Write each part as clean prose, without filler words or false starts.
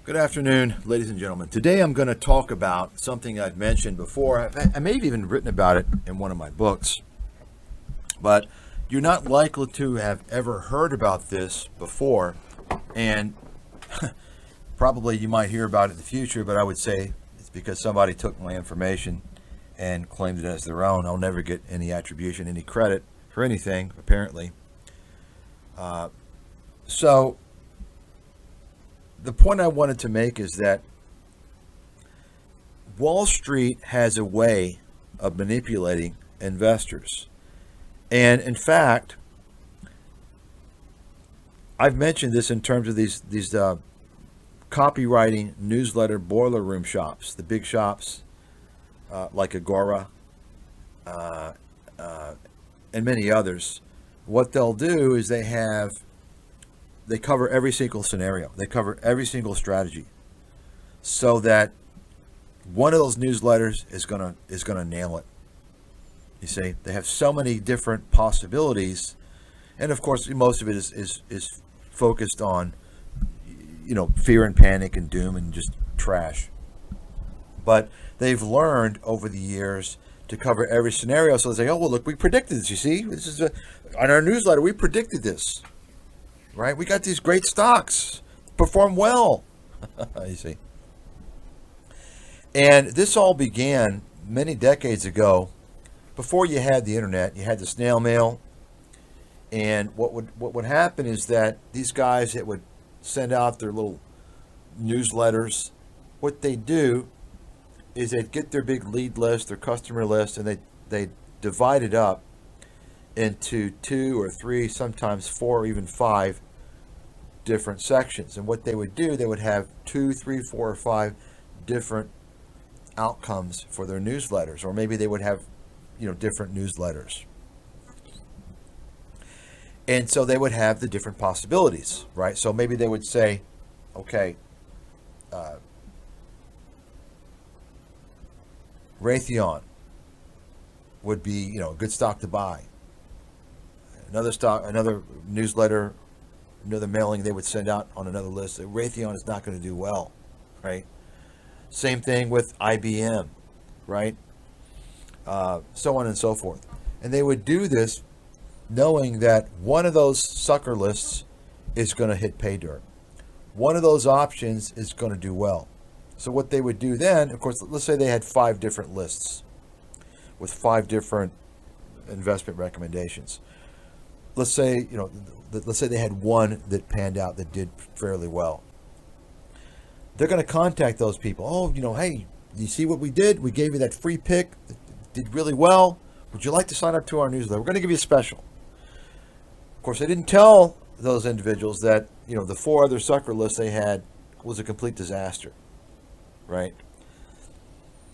Good afternoon, ladies and gentlemen. Today I'm going to talk about something I've mentioned before. I may have even written about it in one of my books, but you're not likely to have ever heard about this before, and probably you might hear about it in the future, but I would say it's because somebody took my information and claimed it as their own. I'll never get any attribution, any credit for anything, apparently. So the point I wanted to make is that Wall Street has a way of manipulating investors. And in fact, I've mentioned this in terms of these copywriting newsletter boiler room shops, the big shops like Agora and many others. What they'll do is they cover every single scenario. They cover every single strategy, so that one of those newsletters is gonna nail it. You see, they have so many different possibilities, and of course, most of it is focused on, fear and panic and doom and just trash. But they've learned over the years to cover every scenario. So they say, "Oh well, look, we predicted this. You see, this is on our newsletter. We predicted this." Right? We got these great stocks perform well. You see. And this all began many decades ago, before you had the internet. You had the snail mail, and what would happen is that these guys that would send out their little newsletters, what they do is they'd get their big lead list, their customer list, and they divide it up into 2 or 3, sometimes 4 or even 5 different sections. And what they would do, they would have 2, 3, 4, or 5 different outcomes for their newsletters, or maybe they would have, different newsletters. And so they would have the different possibilities, right? So maybe they would say, okay, Raytheon would be, a good stock to buy. Another newsletter, another mailing they would send out on another list that Raytheon is not going to do well, right? Same thing with IBM, right? So on and so forth. And they would do this knowing that one of those sucker lists is going to hit pay dirt. One of those options is going to do well. So what they would do then, of course, let's say they had 5 different lists with 5 different investment recommendations. Let's say they had one that panned out that did fairly well. They're going to contact those people. Oh, hey, you see what we did? We gave you that free pick. It did really well. Would you like to sign up to our newsletter? We're going to give you a special. Of course, they didn't tell those individuals that, the 4 other sucker lists they had was a complete disaster, right?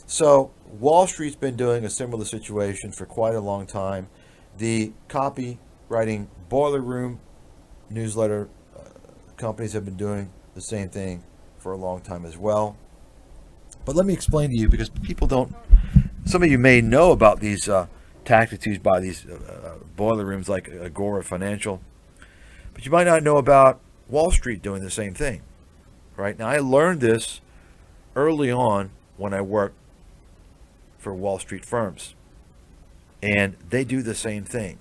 So Wall Street's been doing a similar situation for quite a long time. The copywriting boiler room newsletter companies have been doing the same thing for a long time as well. But let me explain to you, because some of you may know about these tactics used by these boiler rooms like Agora Financial, but you might not know about Wall Street doing the same thing, right? Now, I learned this early on when I worked for Wall Street firms, and they do the same thing.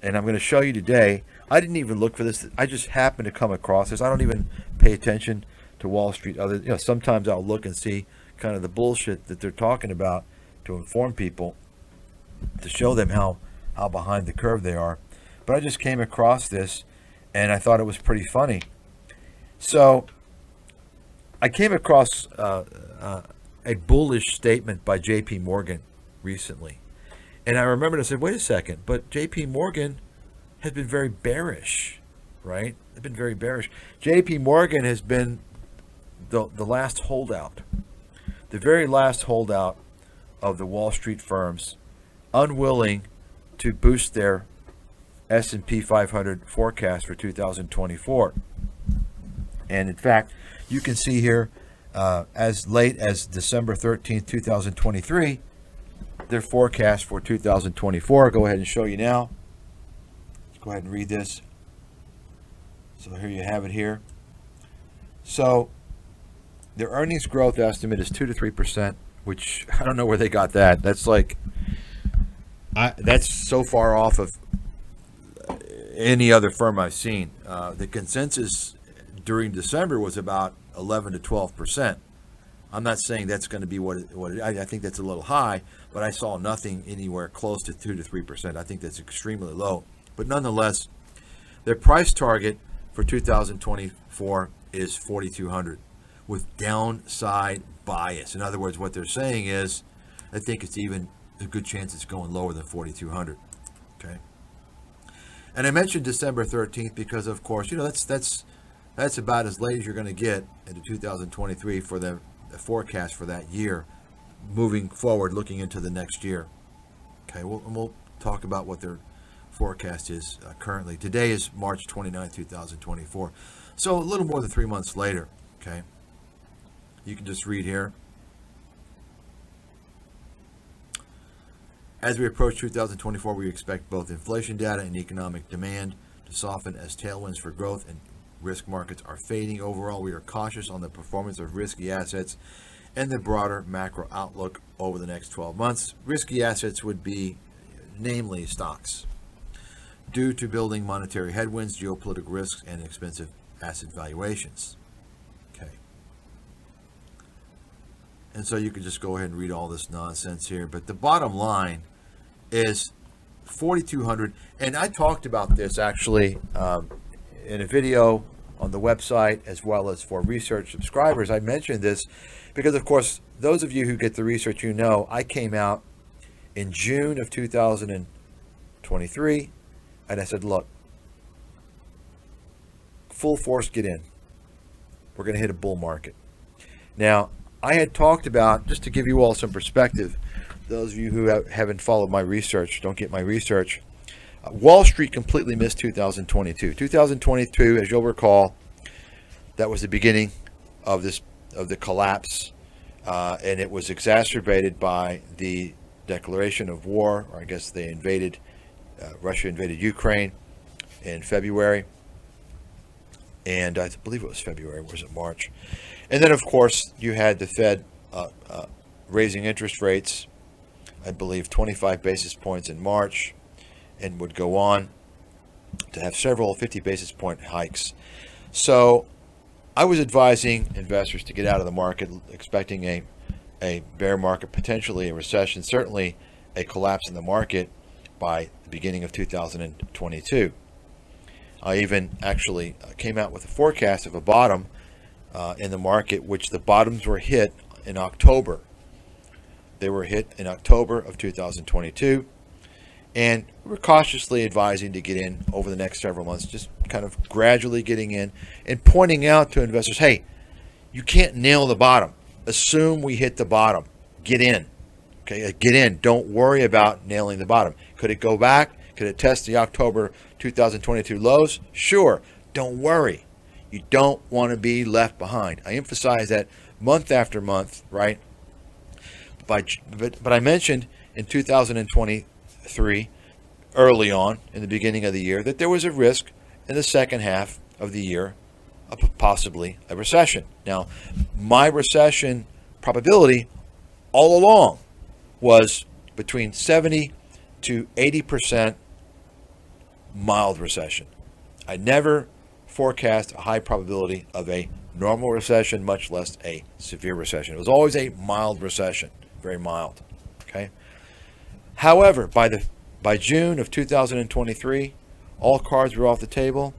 And I'm going to show you today. I didn't even look for this. I just happened to come across this. I don't even pay attention to Wall Street. Sometimes I'll look and see kind of the bullshit that they're talking about to inform people, to show them how behind the curve they are. But I just came across this, and I thought it was pretty funny. So I came across a bullish statement by J.P. Morgan recently. And I remembered, I said, wait a second, but J.P. Morgan has been very bearish, right? They've been very bearish. J.P. Morgan has been the last holdout, the very last holdout of the Wall Street firms, unwilling to boost their S&P 500 forecast for 2024. And in fact, you can see here, as late as December 13th, 2023, their forecast for 2024. Go ahead and show you now. Let's go ahead and read this. So here you have it here. So their earnings growth estimate is 2 to 3%, which I don't know where they got that. That's like that's so far off of any other firm I've seen. The consensus during December was about 11 to 12%. I'm not saying that's going to be I think that's a little high, but I saw nothing anywhere close to 2 to 3%. I think that's extremely low. But nonetheless, their price target for 2024 is 4,200 with downside bias. In other words, what they're saying is, I think it's even a good chance it's going lower than 4,200. Okay. And I mentioned December 13th because, of course, that's about as late as you're going to get into 2023 for the forecast for that year, moving forward, looking into the next year. Okay, we'll talk about what their forecast is currently. Today is March 29th, 2024. So a little more than 3 months later. Okay, you can just read here. As we approach 2024, we expect both inflation data and economic demand to soften as tailwinds for growth and risk markets are fading. Overall, we are cautious on the performance of risky assets and the broader macro outlook over the next 12 months. Risky assets would be namely stocks, due to building monetary headwinds, geopolitical risks, and expensive asset valuations. Okay. And so you can just go ahead and read all this nonsense here. But the bottom line is 4,200. And I talked about this actually in a video on the website, as well as for research subscribers. I mentioned this because, of course, those of you who get the research, I came out in June of 2023, and I said, look, full force, get in. We're going to hit a bull market. Now, I had talked about, just to give you all some perspective, those of you who haven't followed my research, don't get my research, Wall Street completely missed 2022. 2022, as you'll recall, that was the beginning of the collapse, and it was exacerbated by the declaration of war, or I guess they Russia invaded Ukraine in February, and I believe it was February, or was it March? And then, of course, you had the Fed raising interest rates, I believe 25 basis points in March, and would go on to have several 50 basis point hikes. So I was advising investors to get out of the market, expecting a bear market, potentially a recession, certainly a collapse in the market by the beginning of 2022. I even actually came out with a forecast of a bottom in the market, which the bottoms were hit in October. They were hit in October of 2022. And we're cautiously advising to get in over the next several months, just kind of gradually getting in and pointing out to investors, hey, you can't nail the bottom. Assume we hit the bottom. Get in. Okay, get in. Don't worry about nailing the bottom. Could it go back? Could it test the October 2022 lows? Sure. Don't worry. You don't want to be left behind. I emphasize that month after month, right? But I mentioned in 2023, early on in the beginning of the year, that there was a risk in the second half of the year of possibly a recession. Now, my recession probability all along was between 70 to 80% mild recession. I never forecast a high probability of a normal recession, much less a severe recession. It was always a mild recession, very mild. Okay. However, by June of 2023, all cards were off the table.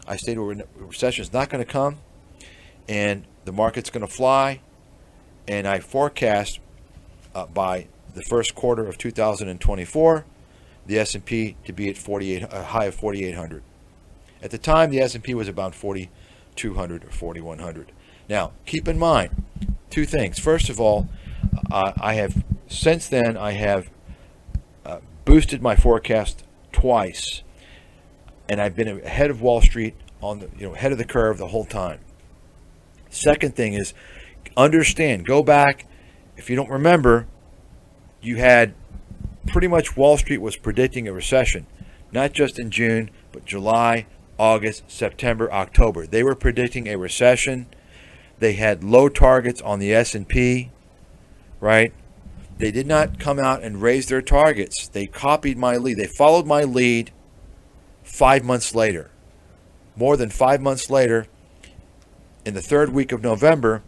I stated a recession is not going to come, and the market's going to fly. And I forecast by the first quarter of 2024, the S&P to be at a high of 4,800. At the time, the S&P was about 4,200 or 4,100. Now, keep in mind two things. First of all, since then I have boosted my forecast twice, and I've been ahead of Wall Street ahead of the curve the whole time. Second thing is, understand, go back, if you don't remember, you had pretty much Wall Street was predicting a recession, not just in June, but July, August, September, October. They were predicting a recession. They had low targets on the S&P, right? They did not come out and raise their targets. They copied my lead. They followed my lead 5 months later. More than 5 months later, in the third week of November,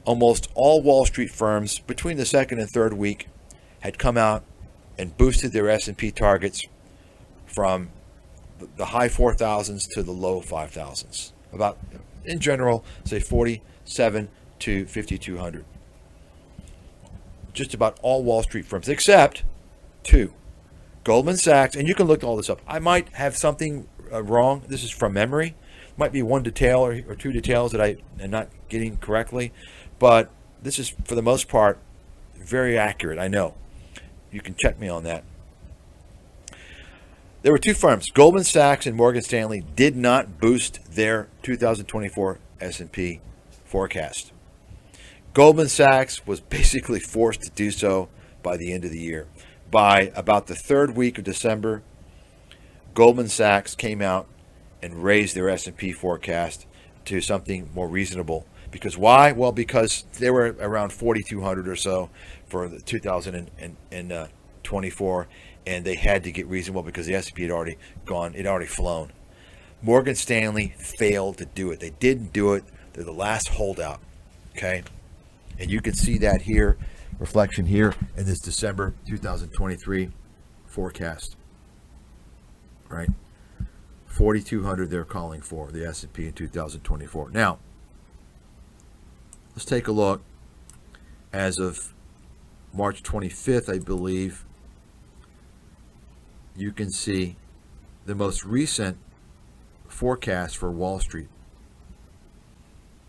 almost all Wall Street firms between the second and third week had come out and boosted their S&P targets from the high 4,000s to the low 5,000s. About, in general, say 47 to 5,200. Just about all Wall Street firms, except two. Goldman Sachs, and you can look all this up. I might have something wrong. This is from memory. Might be one detail or two details that I am not getting correctly. But this is, for the most part, very accurate, I know. You can check me on that. There were two firms, Goldman Sachs and Morgan Stanley, did not boost their 2024 S&P forecast. Goldman Sachs was basically forced to do so by the end of the year. By about the third week of December, Goldman Sachs came out and raised their S&P forecast to something more reasonable. Because why? Well, because they were around 4,200 or so for the 2024, and they had to get reasonable because the S&P had already gone, it had already flown. Morgan Stanley failed to do it. They didn't do it. They're the last holdout. Okay? And you can see that here, reflection here in this December 2023 forecast. Right? 4,200 they're calling for the S&P in 2024. Now, let's take a look. As of March 25th, I believe, you can see the most recent forecast for Wall Street.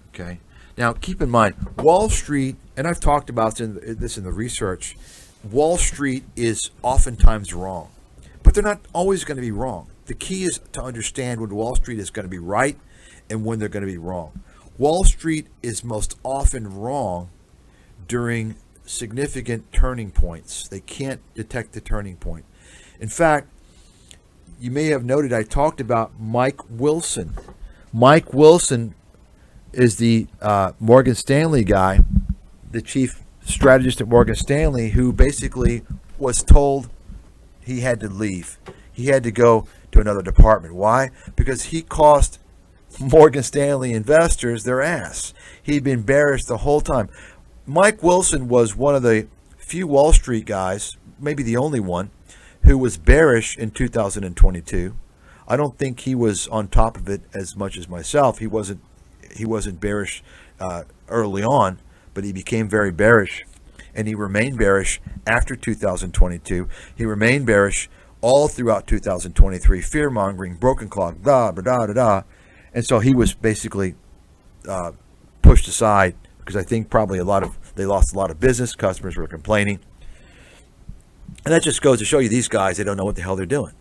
Okay. Now, keep in mind, Wall Street, and I've talked about this in the research, Wall Street is oftentimes wrong. But they're not always going to be wrong. The key is to understand when Wall Street is going to be right and when they're going to be wrong. Wall Street is most often wrong during significant turning points. They can't detect the turning point. In fact, you may have noted I talked about Mike Wilson. Mike Wilson is the Morgan Stanley guy, the chief strategist at Morgan Stanley, who basically was told he had to leave. He had to go to another department. Why? Because he cost Morgan Stanley investors their ass. He'd been bearish the whole time. Mike Wilson was one of the few Wall Street guys, maybe the only one, who was bearish in 2022. I don't think he was on top of it as much as myself. He wasn't bearish early on, but he became very bearish, and he remained bearish after 2022. He remained bearish all throughout 2023, fear-mongering, broken clock, blah, blah, blah, blah, blah. And so he was basically pushed aside because I think probably they lost a lot of business. Customers were complaining. And that just goes to show you these guys, they don't know what the hell they're doing.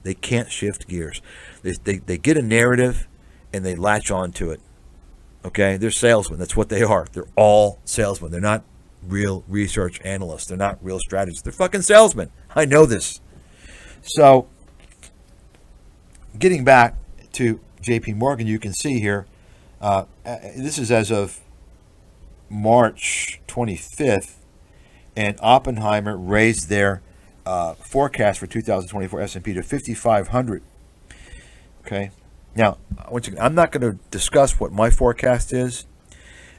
They can't shift gears. They get a narrative and they latch on to it. Okay? They're salesmen. That's what they are. They're all salesmen. They're not real research analysts. They're not real strategists. They're fucking salesmen. I know this. So, getting back to JP Morgan, you can see here, this is as of March 25th, and Oppenheimer raised their forecast for 2024 S&P to 5,500. Okay. Now, once again, I'm not going to discuss what my forecast is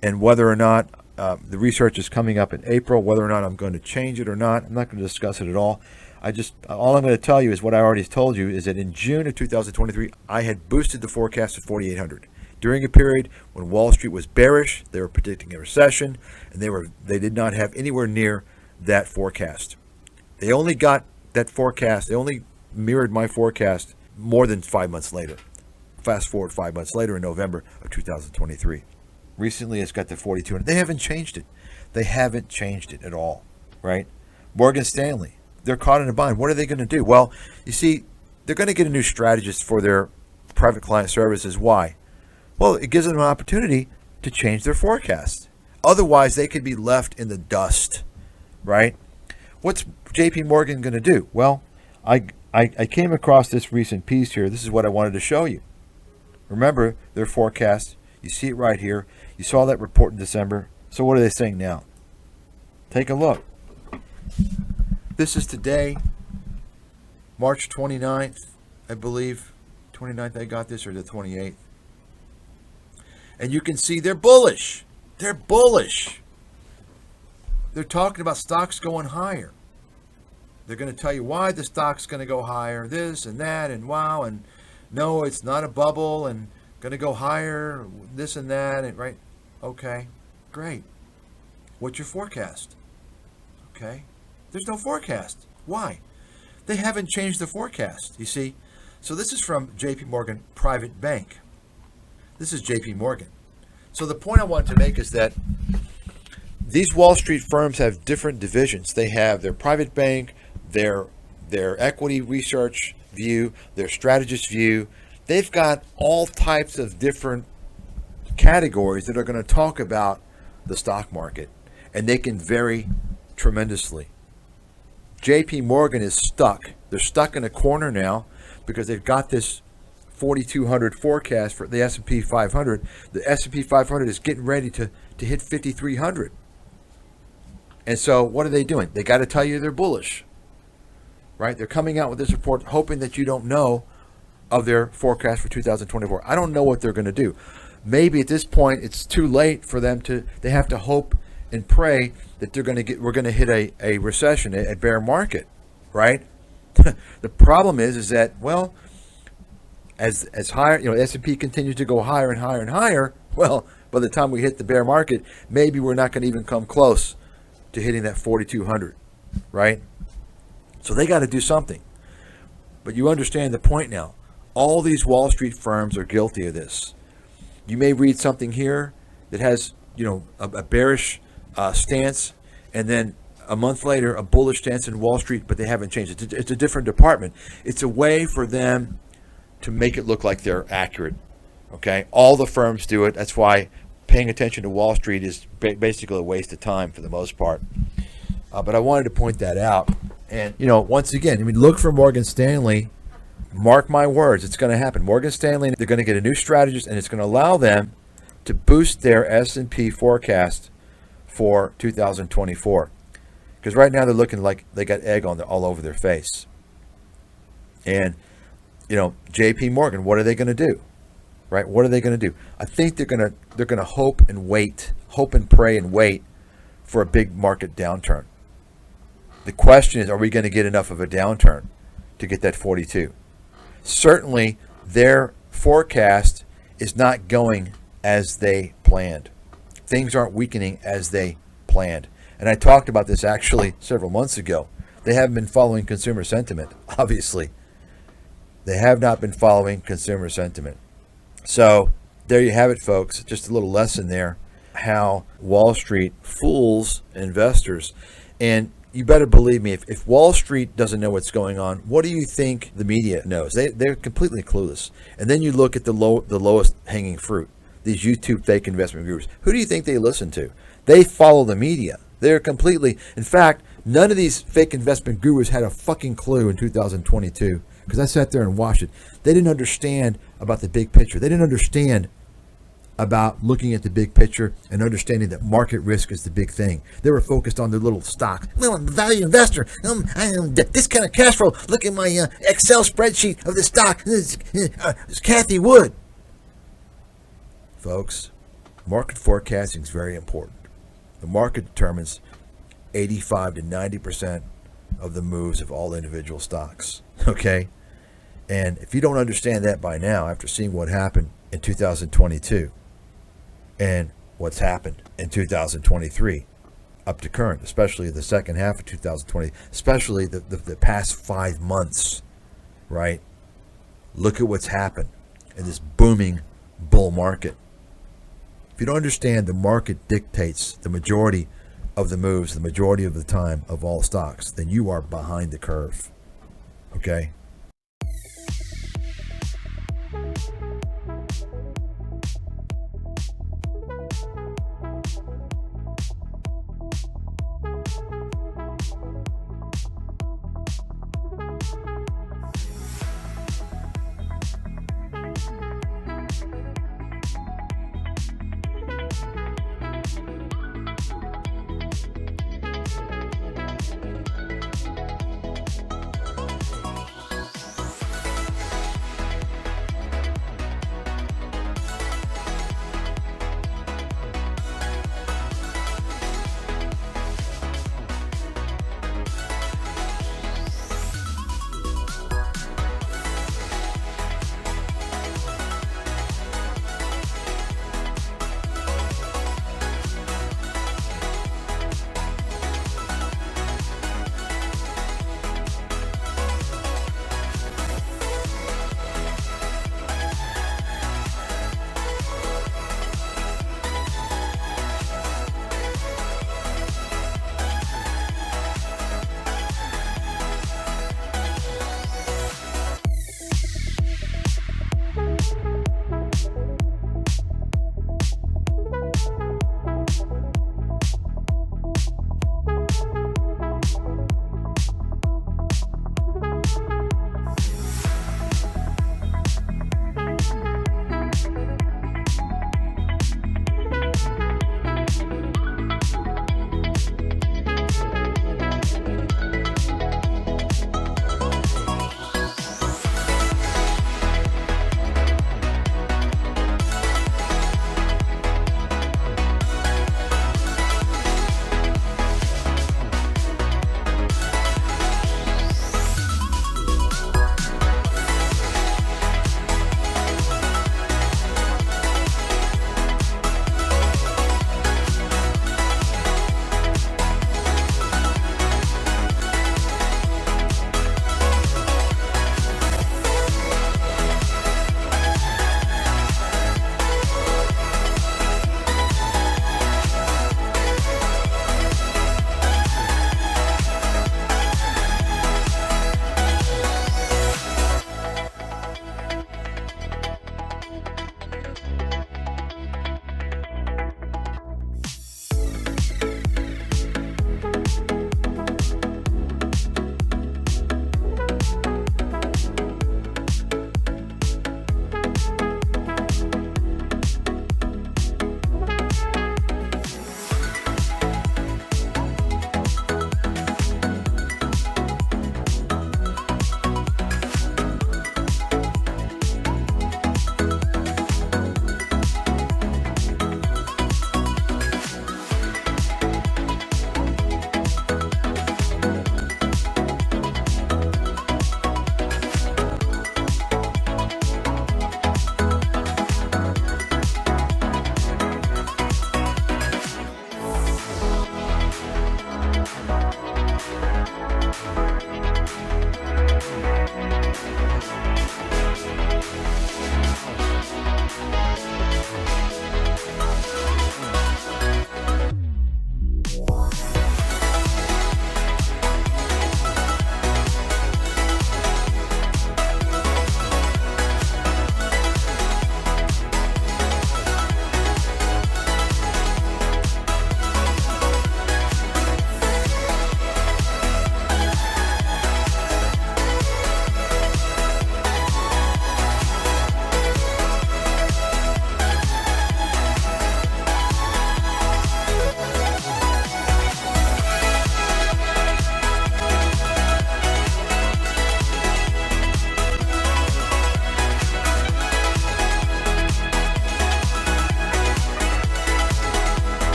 and whether or not the research is coming up in April, whether or not I'm going to change it or not. I'm not going to discuss it at all. All I'm going to tell you is what I already told you, is that in June of 2023, I had boosted the forecast to 4,800. During a period when Wall Street was bearish, they were predicting a recession, and they did not have anywhere near that forecast. They only got that forecast, they only mirrored my forecast more than 5 months later. Fast forward 5 months later in November of 2023. Recently, it's got to 4,200. They haven't changed it. They haven't changed it at all, right? Morgan Stanley, they're caught in a bind. What are they going to do? Well, you see, they're going to get a new strategist for their private client services. Why? Well, it gives them an opportunity to change their forecast. Otherwise, they could be left in the dust, right? What's JP Morgan going to do? Well, I came across this recent piece here. This is what I wanted to show you. Remember their forecast. You see it right here. You saw that report in December. So what are they saying now? Take a look. This is today, March 29th, I believe. 29th I got this, or the 28th. And you can see they're bullish. They're bullish. They're talking about stocks going higher. They're going to tell you why the stock's going to go higher, this and that, and wow, and no, it's not a bubble, and going to go higher, this and that, and right? Okay, great. What's your forecast? Okay, there's no forecast. Why? They haven't changed the forecast, you see. So this is from JP Morgan Private Bank. This is JP Morgan. So the point I wanted to make is that these Wall Street firms have different divisions. They have their private bank, their equity research view, their strategist view. They've got all types of different categories that are going to talk about the stock market, and they can vary tremendously. JP Morgan is stuck. They're stuck in a corner now because they've got this 4,200 forecast for the S&P 500. The S&P 500 is getting ready to hit 5,300. And so what are they doing? They got to tell you they're bullish, right? They're coming out with this report hoping that you don't know of their forecast for 2024. I don't know what they're going to do. Maybe at this point it's too late for them to, they have to hope and pray that we're going to hit a recession, a bear market, right? The problem is that, well, as higher, S&P continues to go higher and higher and higher, well, by the time we hit the bear market, maybe we're not going to even come close to hitting that 4,200, right? So they got to do something. But you understand the point now. All these Wall Street firms are guilty of this. You may read something here that has, a bearish stance, and then a month later, a bullish stance in Wall Street, but they haven't changed. It's a different department. It's a way for them to make it look like they're accurate. Okay, all the firms do it. That's why paying attention to Wall Street is basically a waste of time for the most part. But I wanted to point that out. And once again, look for Morgan Stanley. Mark my words, it's going to happen. Morgan Stanley, they're going to get a new strategist, and it's going to allow them to boost their S&P forecast for 2024. Because right now they're looking like they got egg all over their face. And JP Morgan, what are they going to do? Right? What are they going to do? I think they're going to hope and pray and wait for a big market downturn. The question is, are we going to get enough of a downturn to get that 42? Certainly, their forecast is not going as they planned. Things aren't weakening as they planned. And I talked about this actually several months ago. They haven't been following consumer sentiment, obviously. They have not been following consumer sentiment. So there you have it, folks. Just a little lesson there, how Wall Street fools investors. And you better believe me, if Wall Street doesn't know what's going on, what do you think the media knows? They're completely clueless. And then you look at the lowest hanging fruit, these YouTube fake investment gurus. Who do you think they listen to? They follow the media. They're completely, in fact, none of these fake investment gurus had a fucking clue in 2022, because I sat there and watched it. They didn't understand about the big picture. They didn't understand about looking at the big picture and understanding that market risk is the big thing. They were focused on their little stock. Well, I'm a value investor. I am this kind of cash flow. Look at my Excel spreadsheet of the stock. It's Kathy Wood. Folks, market forecasting is very important. The market determines 85 to 90% of the moves of all individual stocks. Okay? And if you don't understand that by now, after seeing what happened in 2022 and what's happened in 2023 up to current, especially the second half of 2020, especially the past 5 months, right? Look at what's happened in this booming bull market. If you don't understand the market dictates the majority of the moves, the majority of the time of all stocks, then you are behind the curve. Okay?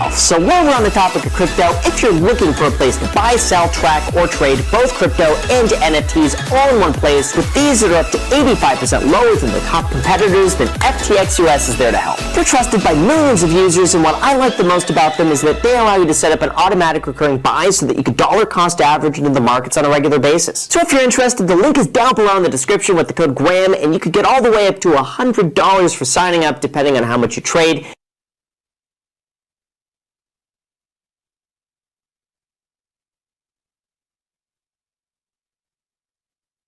yourself. So while we're on the topic of crypto, if you're looking for a place to buy, sell, track, or trade both crypto and NFTs all in one place with fees that are up to 85% lower than the top competitors, then FTX US is there to help. They're trusted by millions of users, and what I like the most about them is that they allow you to set up an automatic recurring buy so that you can dollar cost average into the markets on a regular basis. So if you're interested, the link is down below in the description with the code GRAHAM, and you could get all the way up to $100 for signing up depending on how much you trade.